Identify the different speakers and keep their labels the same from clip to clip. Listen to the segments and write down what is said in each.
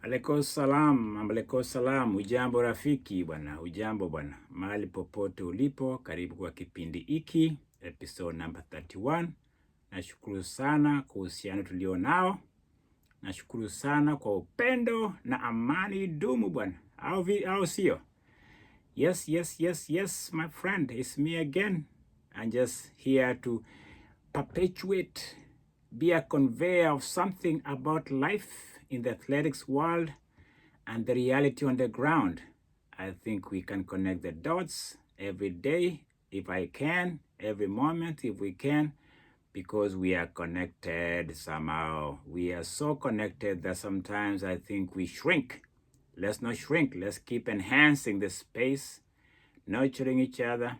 Speaker 1: Aleko salam, ujambo rafiki bwana, ujambo bwana. Mahali popote ulipo, karibu kwa kipindi hiki, episode number 31. Nashukuru sana kwa uhusiano tulio nao. Nashukuru sana kwa upendo na amani dumu bwana. Au sio? Yes, my friend, it's me again. I'm just here to perpetuate, be a conveyor of something about life in the athletics world and the reality on the ground. I think we can connect the dots every day, if I can, every moment, if we can, because we are connected somehow. We are so connected that sometimes I think we shrink. Let's not shrink. Let's keep enhancing the space, nurturing each other,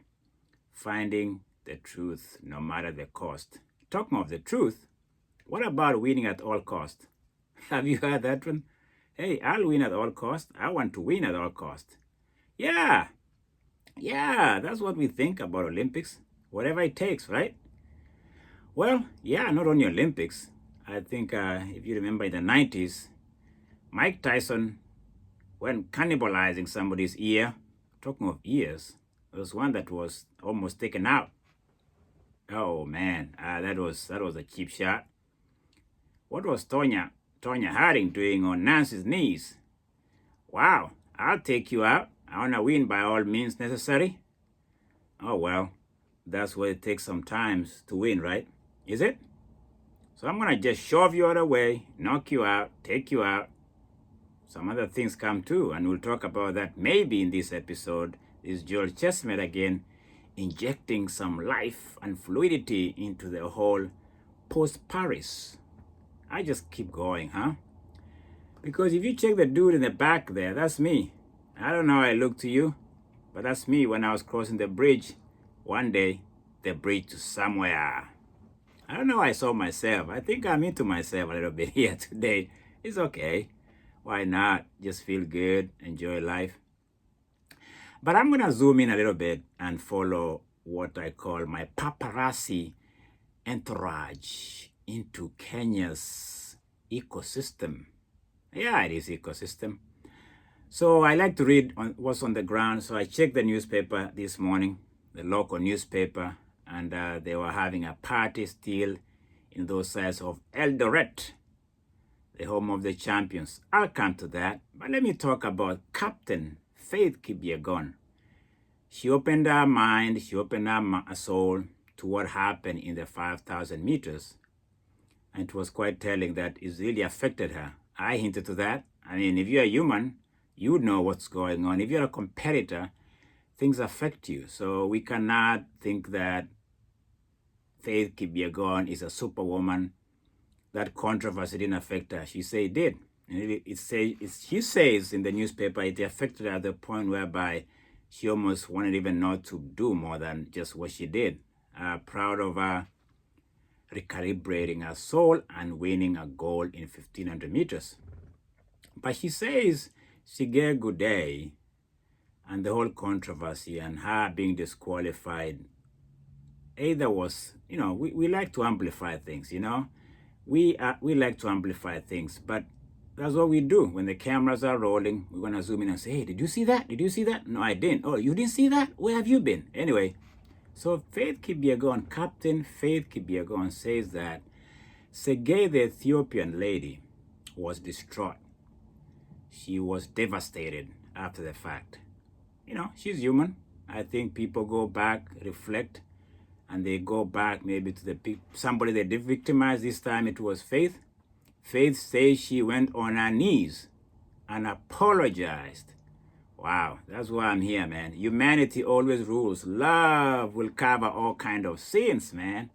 Speaker 1: finding the truth no matter the cost. Talking of the truth, what about winning at all cost? Have you heard that one? Hey, I'll win at all cost. I want to win at all cost. Yeah, that's what we think about Olympics. Whatever it takes, right? Well, yeah, not only Olympics. I think if you remember in the 90s, Mike Tyson, when cannibalizing somebody's ear, talking of ears, there was one that was almost taken out. Oh man, that was a cheap shot. What was Tonya Harding doing on Nancy's knees? Wow, I'll take you out. I want to win by all means necessary. Oh well, that's what it takes sometimes to win, right? Is it? So I'm going to just shove you out of the way, knock you out, take you out. Some other things come too, and we'll talk about that maybe in this episode. This is Joel Chestnut again, injecting some life and fluidity into the whole post-Paris. I just keep going, huh? Because if you check the dude in the back there, that's me. I don't know how I look to you, but that's me when I was crossing the bridge one day, the bridge to somewhere. I don't know how I saw myself. I think I'm into myself a little bit here today. It's okay. Why not? Just feel good, enjoy life. But I'm going to zoom in a little bit and follow what I call my paparazzi entourage into Kenya's ecosystem. Yeah, it is ecosystem. So I like to read what's on the ground. So I checked the newspaper this morning, the local newspaper, and they were having a party still in those sides of Eldoret, the home of the champions. I'll come to that. But let me talk about Captain Faith Kipyegon. She opened her mind, she opened her soul to what happened in the 5,000 meters. And it was quite telling that it really affected her. I hinted to that. I mean, if you're a human, you would know what's going on. If you're a competitor, things affect you. So we cannot think that Faith Kipyegon is a superwoman. That controversy didn't affect her. She said it did. And she says in the newspaper it affected her at the point whereby she almost wanted even not to do more than just what she did. Proud of her recalibrating her soul and winning a gold in 1,500 meters. But she says she gave good day, and the whole controversy and her being disqualified either was, we like to amplify things, we like to amplify things, but that's what we do. When the cameras are rolling, we're going to zoom in and say, hey, did you see that? Did you see that? No, I didn't. Oh, you didn't see that? Where have you been? Anyway, so Faith Kipyegon, Captain Faith Kipyegon, says that Sergei, the Ethiopian lady, was distraught. She was devastated after the fact. She's human. I think people go back, reflect, and they go back maybe to somebody they did victimize. This time it was Faith. Faith says she went on her knees and apologized. Wow, that's why I'm here, man. Humanity always rules. Love will cover all kind of sins, man.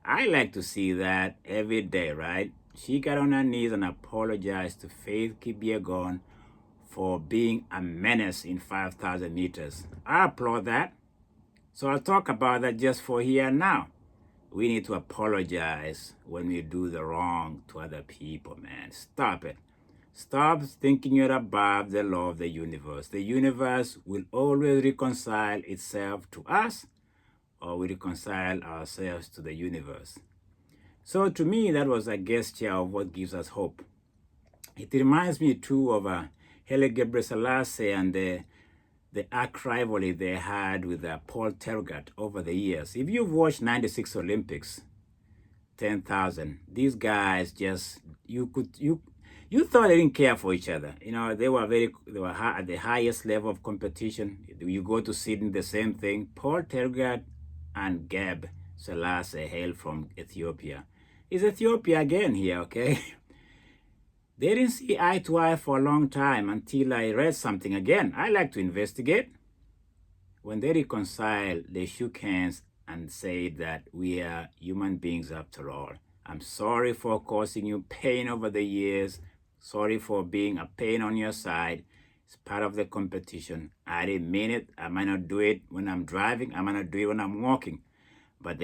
Speaker 1: I like to see that every day, right? She got on her knees and apologized to Faith Kipyegon for being a menace in 5,000 meters. I applaud that. So I'll talk about that just for here and now. We need to apologize when we do the wrong to other people, man. Stop it. Stop thinking you're above the law of the universe. The universe will always reconcile itself to us, or we reconcile ourselves to the universe. So to me, that was a gesture of what gives us hope. It reminds me too of Haile Gebrselassie and the arch rivalry they had with Paul Tergat over the years. If you've watched 96 Olympics, 10,000, these guys just, you thought they didn't care for each other. You know, they were at the highest level of competition. You go to Sydney, the same thing. Paul Tergat and Geb Selassie hail from Ethiopia. It's Ethiopia again here, okay? They didn't see eye to eye for a long time until I read something again. I like to investigate. When they reconciled, they shook hands and said that we are human beings after all. I'm sorry for causing you pain over the years. Sorry for being a pain on your side. It's part of the competition. I didn't mean it. I might not do it when I'm driving. I might not do it when I'm walking. But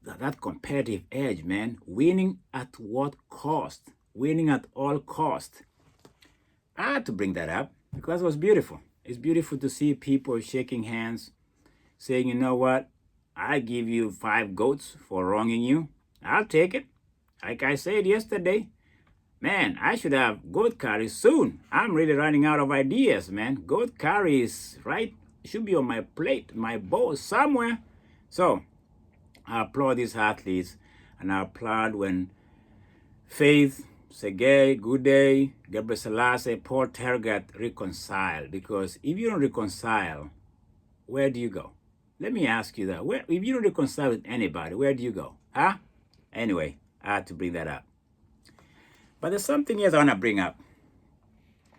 Speaker 1: that competitive edge, man, winning at what cost? Winning at all cost. I had to bring that up because it was beautiful. It's beautiful to see people shaking hands, saying, you know what? I give you 5 goats for wronging you. I'll take it. Like I said yesterday, man, I should have goat curry soon. I'm really running out of ideas, man. Goat curry is right. Should be on my plate, my bowl somewhere. So I applaud these athletes, and I applaud when Faith, Sergei, Goudet, Gebrselassie, Paul Tergat reconcile. Because if you don't reconcile, where do you go? Let me ask you that. If you don't reconcile with anybody, where do you go? Huh? Anyway, I had to bring that up. But there's something else I want to bring up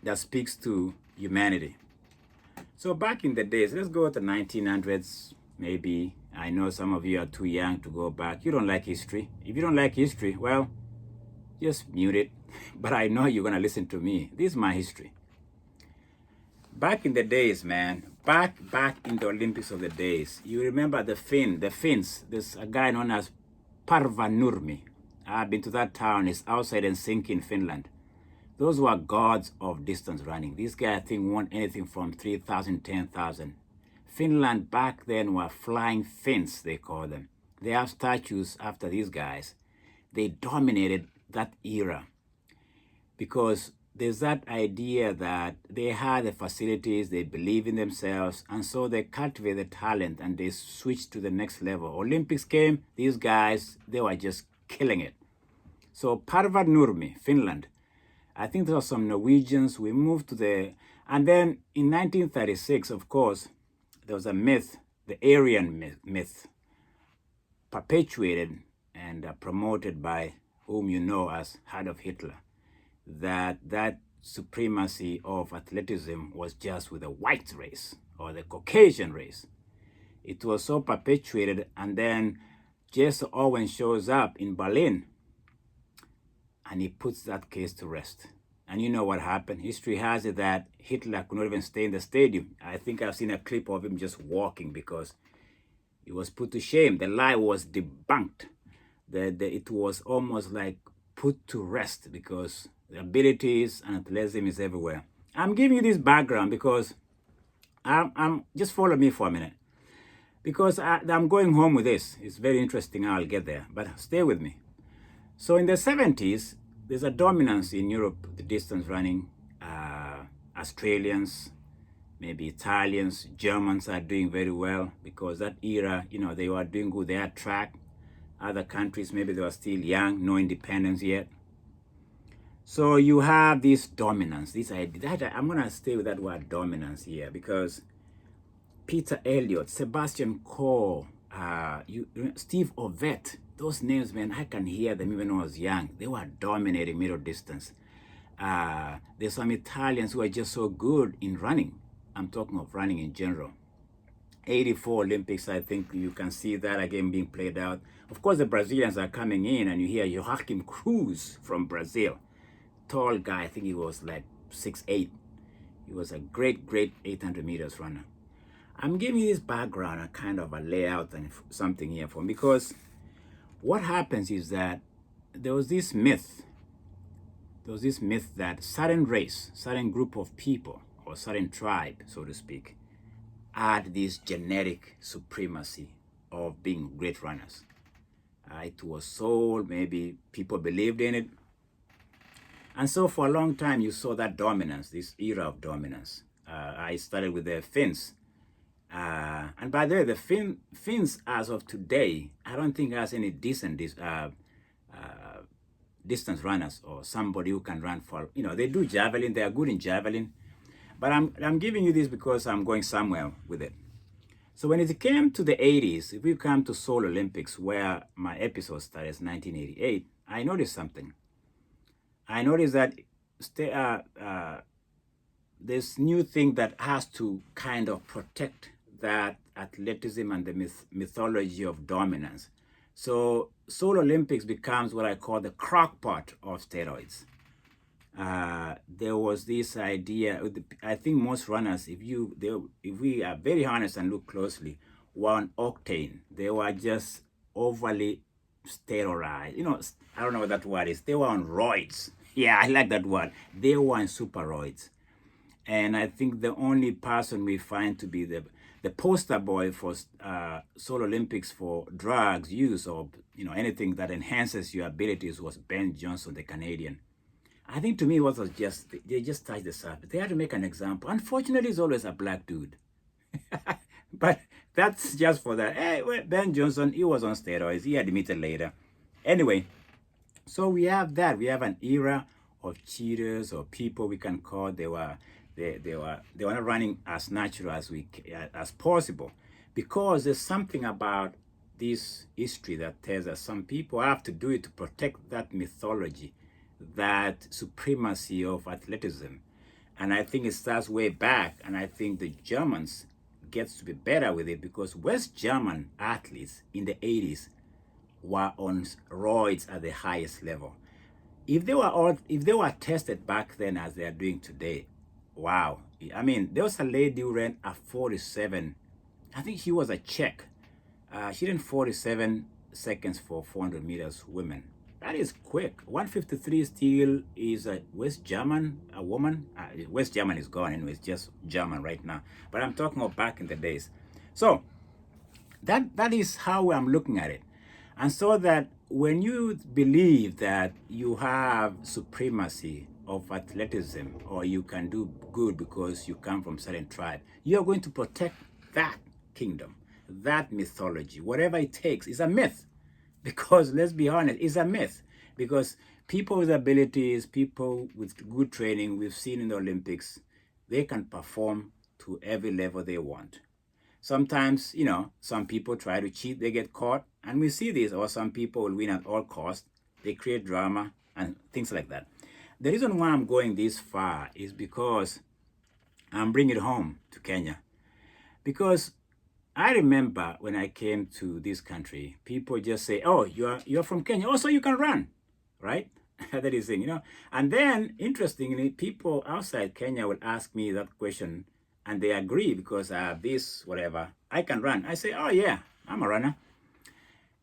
Speaker 1: that speaks to humanity. So back in the days, let's go to the 1900s, maybe. I know some of you are too young to go back. You don't like history. If you don't like history, well, just mute it. But I know you're going to listen to me. This is my history. Back in the days, man, back in the Olympics of the days, you remember the Finns, there's a guy known as Parvanurmi. I've been to that town. It's outside Helsinki in Finland. Those were gods of distance running. These guys, I think, won anything from 3,000, 10,000. Finland back then were flying Finns, they call them. They have statues after these guys. They dominated that era because there's that idea that they had the facilities, they believe in themselves, and so they cultivate the talent and they switched to the next level. Olympics came, these guys, they were just killing it. So Parvanurmi, Finland, I think there were some Norwegians, we moved to and then in 1936, of course, there was a myth, the Aryan myth, perpetuated and promoted by whom you know as Adolf Hitler, that supremacy of athleticism was just with the white race or the Caucasian race. It was so perpetuated, and then Jesse Owens shows up in Berlin and he puts that case to rest. And you know what happened? History has it that Hitler could not even stay in the stadium. I think I've seen a clip of him just walking because he was put to shame. The lie was debunked. It was almost like put to rest because the abilities and athleticism is everywhere. I'm giving you this background because I'm just follow me for a minute. Because I'm going home with this. It's very interesting. I'll get there, but stay with me. So in the 70s, there's a dominance in Europe, the distance running. Australians, maybe Italians, Germans are doing very well because that era, you know, they were doing good. They had track. Other countries, maybe they were still young, no independence yet. So you have this dominance, this idea. I'm going to stay with that word dominance here because Peter Elliott, Sebastian Coe, Steve Ovett, those names, man, I can hear them even when I was young. They were dominating middle distance. There's some Italians who are just so good in running. I'm talking of running in general. 84 Olympics, I think you can see that again being played out. Of course, the Brazilians are coming in, and you hear Joachim Cruz from Brazil. Tall guy, I think he was like 6'8". He was a great 800 meters runner. I'm giving you this background, a kind of a layout and something here for me, because what happens is that there was this myth that certain race, certain group of people, or certain tribe, so to speak, had this genetic supremacy of being great runners. It was sold, maybe people believed in it. And so for a long time, you saw that dominance, this era of dominance. I started with the Finns. And by the way, the Finns, as of today, I don't think has any distance runners or somebody who can run for, they do javelin, they are good in javelin. But I'm giving you this because I'm going somewhere with it. So when it came to the 80s, if we come to Seoul Olympics, where my episode started 1988, I noticed something. I noticed that this new thing that has to kind of protect that athleticism and the mythology of dominance. So Seoul Olympics becomes what I call the crockpot of steroids. There was this idea. I think most runners, if we are very honest and look closely, were on octane. They were just overly steroidized. I don't know what that word is. They were on roids. Yeah, I like that word. They were on superroids. And I think the only person we find to be the poster boy for Seoul Olympics for drugs use or anything that enhances your abilities was Ben Johnson, the Canadian. I think to me it was just they just touched the surface. They had to make an example. Unfortunately, it's always a black dude. But that's just for that. Hey, well, Ben Johnson, he was on steroids. He admitted later. Anyway, so we have that. We have an era of cheaters or people we can call. They were not running as natural as possible, because there's something about this history that tells us some people have to do it to protect that mythology, that supremacy of athleticism. And I think it starts way back, and I think the Germans gets to be better with it, because West German athletes in the 80s were on roids at the highest level. If they were tested back then as they are doing today, wow. I mean, there was a lady who ran a 47. I think she was a Czech. She ran 47 seconds for 400 meters women. That is quick. 153 still is a West German, a woman. West German is gone anyway. It's just German right now. But I'm talking about back in the days. So that is how I'm looking at it. And so that when you believe that you have supremacy of athleticism, or you can do good because you come from a certain tribe, you are going to protect that kingdom, that mythology, whatever it takes. Is a myth. Because let's be honest, it's a myth. Because people with abilities, people with good training, we've seen in the Olympics, they can perform to every level they want. Sometimes, some people try to cheat, they get caught, and we see this. Or some people will win at all costs. They create drama and things like that. The reason why I'm going this far is because I'm bringing it home to Kenya. Because I remember when I came to this country, people just say, "Oh, you're from Kenya. Oh, so you can run," right? That is thing, And then, interestingly, people outside Kenya will ask me that question, and they agree because I have this, whatever. I can run. I say, "Oh yeah, I'm a runner."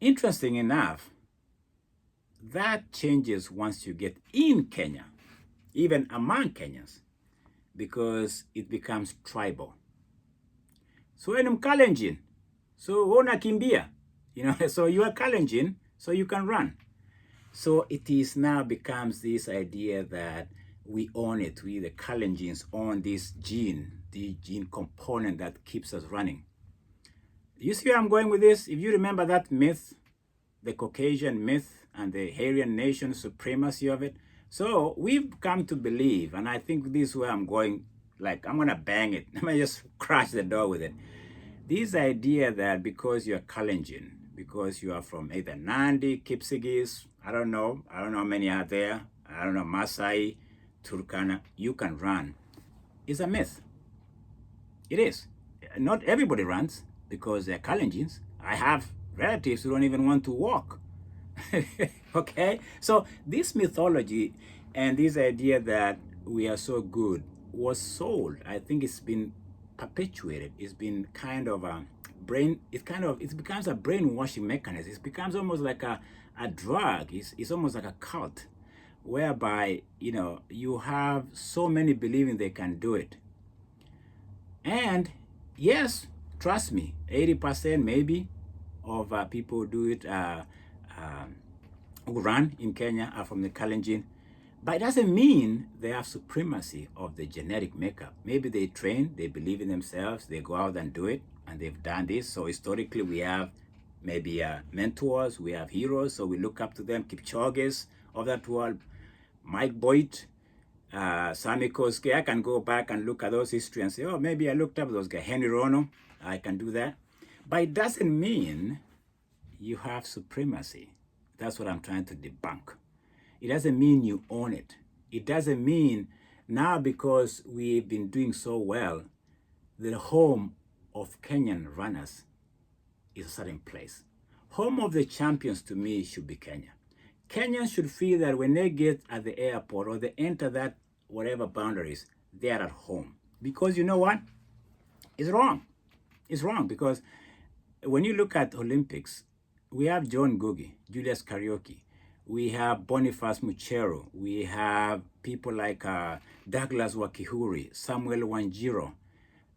Speaker 1: Interesting enough, that changes once you get in Kenya, even among Kenyans, because it becomes tribal. So when I'm Kalenjin, so wona kimbia, so you are Kalenjin, so you can run. So it is now becomes this idea that we own it. We, the Kalenjins, own this gene, the gene component that keeps us running. You see where I'm going with this? If you remember that myth, the Caucasian myth and the Aryan nation supremacy of it. So we've come to believe, and I think this is where I'm going, like I'm going to bang it. I'm going to just crash the door with it. This idea that because you're Kalenjin, because you are from either Nandi, Kipsigis, I don't know how many are there, I don't know, Masai, Turkana, you can run, is a myth. It is. Not everybody runs because they're Kalenjins. I have relatives who don't even want to walk. Okay? So this mythology and this idea that we are so good was sold. I think it's been perpetuated. It's been kind of a it becomes a brainwashing mechanism. It becomes almost like a drug. It's almost like a cult, whereby you have so many believing they can do it. And yes, trust me, 80% maybe of people who do it who run in Kenya are from the Kalenjin. But it doesn't mean they have supremacy of the genetic makeup. Maybe they train, they believe in themselves, they go out and do it, and they've done this. So historically, we have maybe mentors, we have heroes, so we look up to them, Kipchoge's of that world, Mike Boyd, Sammy Koski. I can go back and look at those history and say, oh, maybe I looked up those guys. Henry Rono, I can do that. But it doesn't mean you have supremacy. That's what I'm trying to debunk. It doesn't mean you own it. It doesn't mean now because we've been doing so well, the home of Kenyan runners is a certain place. Home of the champions to me should be Kenya. Kenyans should feel that when they get at the airport or they enter that whatever boundaries, they are at home. Because you know what? It's wrong. It's wrong because when you look at Olympics, we have John Gugi, Julius Karaoke, we have Boniface Muchero, we have people like Douglas Wakihuri, Samuel Wanjiro.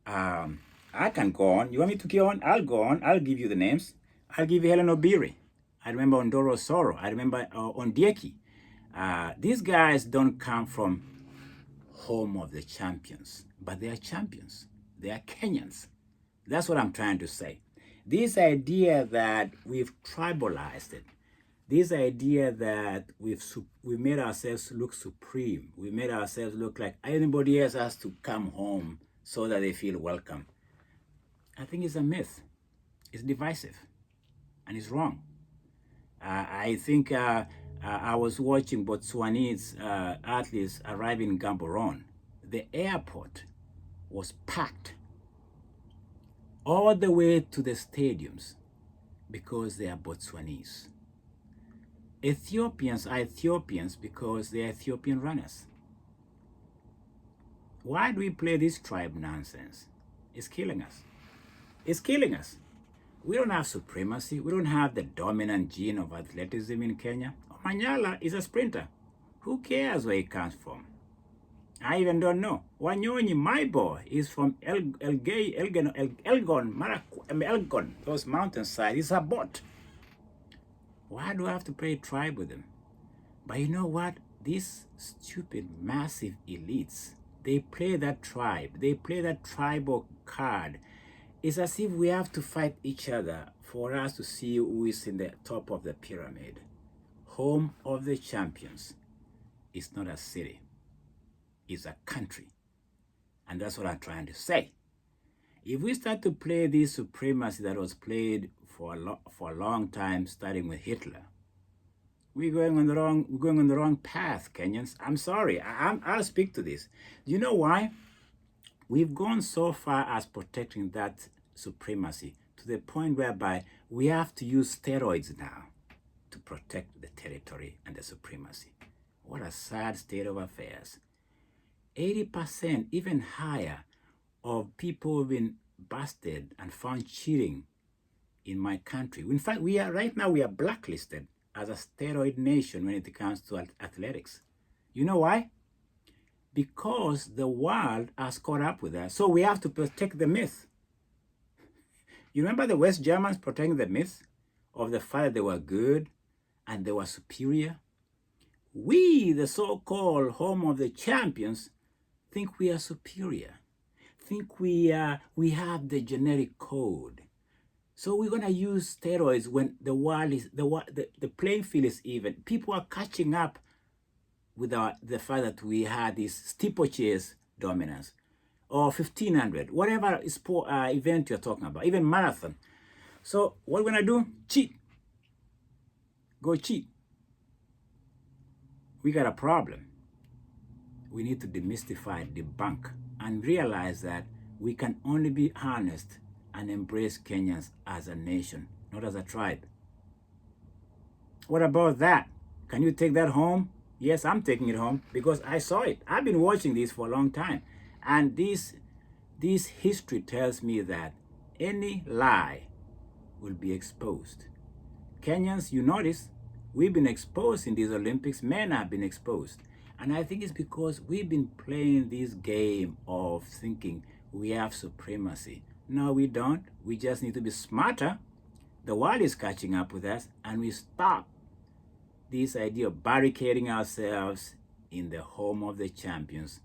Speaker 1: I can go on. You want me to go on? I'll go on. I'll give you the names. I'll give you Helen Obiri. I remember Ondoro Soro. I remember Ondieki. These guys don't come from home of the champions, but they are champions. They are Kenyans. That's what I'm trying to say. This idea that we've tribalized it, this idea that we made ourselves look supreme, we made ourselves look like anybody else has to come home so that they feel welcome, I think it's a myth. It's divisive, and it's wrong. I think I was watching Botswanese athletes arriving in Gaborone. The airport was packed all the way to the stadiums because they are Botswanese. Ethiopians are Ethiopians because they are Ethiopian runners. Why do we play this tribe nonsense? It's killing us. It's killing us. We don't have supremacy. We don't have the dominant gene of athleticism in Kenya. Omanyala is a sprinter. Who cares where he comes from? I even don't know. Wanyonyi, my boy, is from Elgon, those mountainside. He's a bot. Why do I have to play tribe with him? But you know what? These stupid, massive elites, they play that tribe. They play that tribal card. It's as if we have to fight each other for us to see who is in the top of the pyramid. Home of the champions is not a city. It's a country. And that's what I'm trying to say. If we start to play this supremacy that was played for a long time, starting with Hitler, we're going on the wrong path, Kenyans. I'm sorry. I'll speak to this. Do you know why? We've gone so far as protecting that supremacy to the point whereby we have to use steroids now to protect the territory and the supremacy. What a sad state of affairs. 80%, even higher, of people who've been busted and found cheating in my country. In fact, right now we are blacklisted as a steroid nation when it comes to athletics. You know why? Because the world has caught up with us. So we have to protect the myth. You remember the West Germans protecting the myth of the fact that they were good and they were superior? We, the so-called home of the champions, think we are superior. Think we have the genetic code. So we're gonna use steroids when the world is the playing field is even. People are catching up with the fact that we had this steeplechase dominance, or 1500, whatever sport event you're talking about, even marathon. So what we're gonna do? Cheat. Go cheat. We got a problem. We need to demystify, debunk, and realize that we can only be honest and embrace Kenyans as a nation, not as a tribe. What about that? Can you take that home? Yes, I'm taking it home because I saw it. I've been watching this for a long time. And this history tells me that any lie will be exposed. Kenyans, you notice, we've been exposed in these Olympics. Men have been exposed. And I think it's because we've been playing this game of thinking we have supremacy. No, we don't. We just need to be smarter. The world is catching up with us, and we stop this idea of barricading ourselves in the home of the champions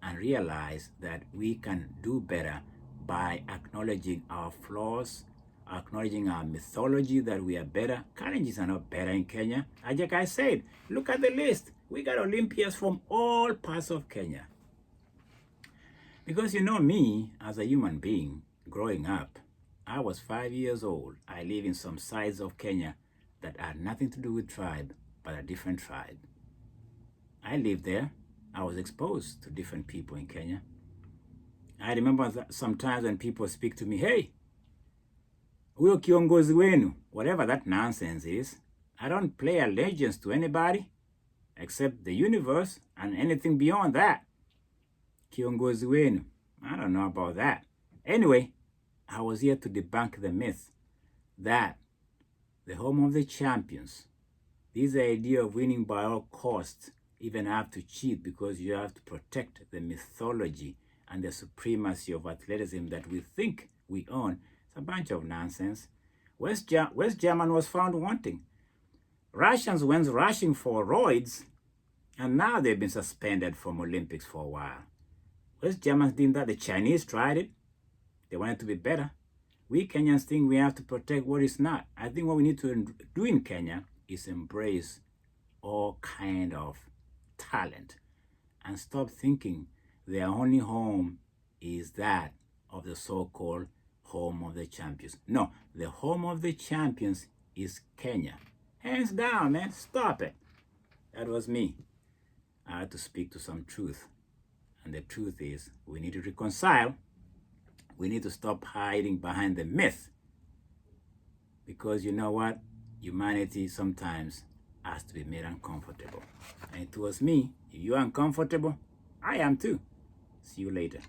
Speaker 1: and realize that we can do better by acknowledging our flaws, acknowledging our mythology that we are better. Kalenjins are not better in Kenya. As like I said, look at the list. We got Olympians from all parts of Kenya. Because you know me, as a human being, growing up, I was 5 years old. I live in some sides of Kenya that had nothing to do with tribe, but a different tribe. I lived there. I was exposed to different people in Kenya. I remember sometimes when people speak to me, hey, huyo kiongozi wenu, whatever that nonsense is, I don't play allegiance to anybody except the universe and anything beyond that. Kiongozi wenu, I don't know about that. Anyway, I was here to debunk the myth that the home of the champions, this idea of winning by all costs, even have to cheat because you have to protect the mythology and the supremacy of athleticism that we think we own. It's a bunch of nonsense. West German was found wanting. Russians went rushing for roids, and now they've been suspended from Olympics for a while. West Germans did that. The Chinese tried it. They wanted to be better. We Kenyans think we have to protect what is not. I think what we need to do in Kenya is embrace all kind of talent and stop thinking their only home is that of the so-called home of the champions. No, the home of the champions is Kenya. Hands down, man. Stop it. That was me. I had to speak to some truth. And the truth is, we need to reconcile. We need to stop hiding behind the myth. Because you know what? Humanity sometimes has to be made uncomfortable. And it was me. If you're uncomfortable, I am too. See you later.